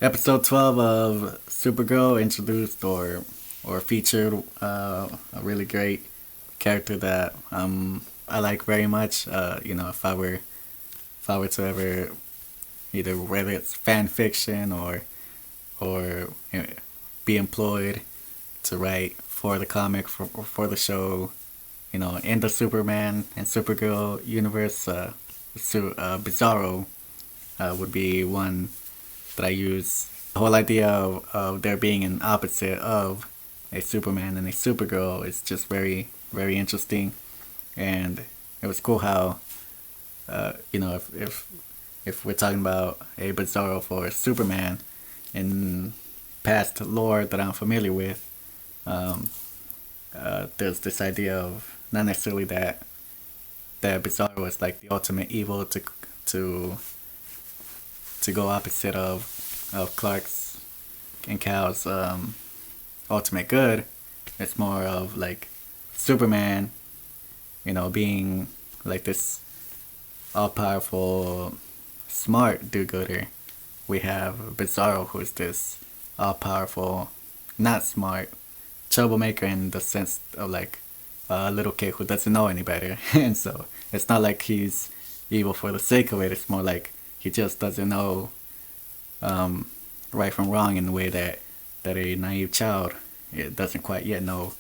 Episode 12 of Supergirl introduced or featured a really great character that I like very much. If I were to ever either whether it's fan fiction or be employed to write for the comic for the show, in the Superman and Supergirl universe, Bizarro would be one that I use. The whole idea of there being an opposite of a Superman and a Supergirl is just very, very interesting. And it was cool how, if we're talking about a Bizarro for Superman in past lore that I'm familiar with, um, there's this idea of not necessarily that Bizarro is like the ultimate evil to to go opposite of Clark's and Cal's ultimate good. It's more of like Superman, being like this all powerful, smart do gooder. We have Bizarro, who's this all powerful, not smart troublemaker in the sense of like a little kid who doesn't know any better. And so it's not like he's evil for the sake of it. It's more like he just doesn't know um, right from wrong in the way that a naive child it doesn't quite yet know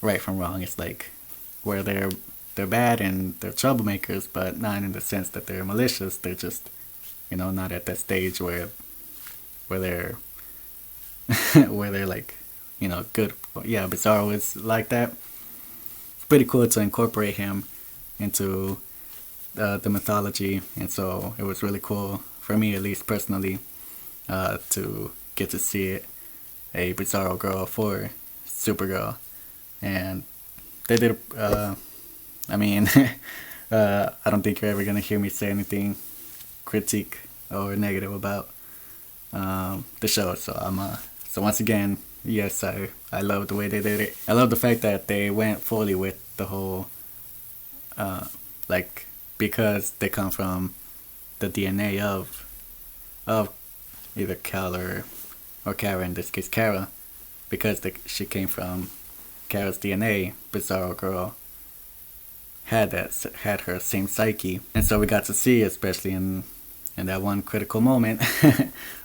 right from wrong. It's like where they're bad and they're troublemakers, but not in the sense that they're malicious. They're just not at that stage where they're where they're like good. But yeah, Bizarro is like that. It's pretty cool to incorporate him into the mythology, and so it was really cool for me, at least personally, to get to see it, a Bizarro girl for Supergirl, and they did. I mean, I don't think you're ever gonna hear me say anything critique or negative about the show. So once again, yes, I love the way they did it. I love the fact that they went fully with the whole like because they come from the DNA of either Cal or Kara, in this case Kara, because she came from Kara's DNA. Bizarro Girl had her same psyche, and so we got to see, especially in that one critical moment,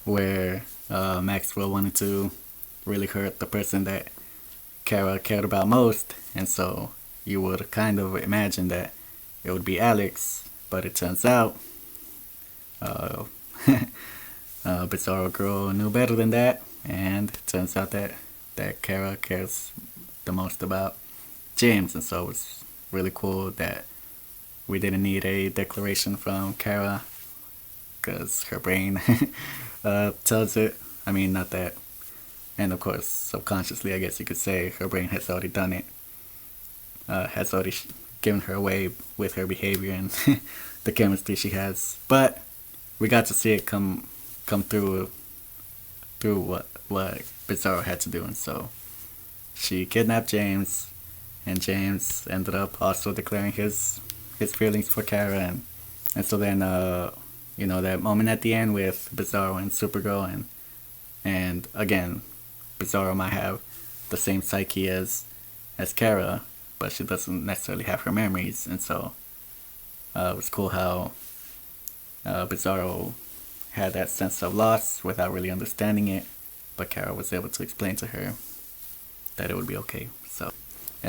where Maxwell wanted to really hurt the person that Kara cared about most, and so you would kind of imagine that it would be Alex, but it turns out uh, Bizarro Girl knew better than that, and it turns out that Kara cares the most about James, and so it's really cool that we didn't need a declaration from Kara because her brain tells it. I mean, not that, and of course, subconsciously, I guess you could say her brain has already done it, has already given her away with her behavior and the chemistry she has. But we got to see it come through what Bizarro had to do, and so she kidnapped James, and James ended up also declaring his feelings for Kara, and so then that moment at the end with Bizarro and Supergirl, and again, Bizarro might have the same psyche as Kara, but she doesn't necessarily have her memories, and so it was cool how Bizarro had that sense of loss without really understanding it, but Kara was able to explain to her that it would be okay.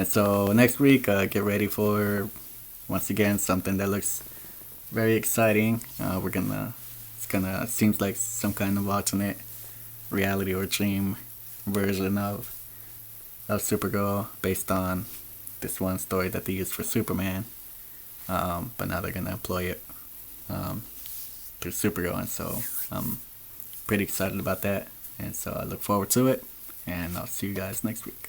So next week, get ready for once again something that looks very exciting. It's gonna seems like some kind of alternate reality or dream version of Supergirl based on this one story that they used for Superman. But now they're gonna employ it through Supergirl, and so I'm pretty excited about that. And so I look forward to it, and I'll see you guys next week.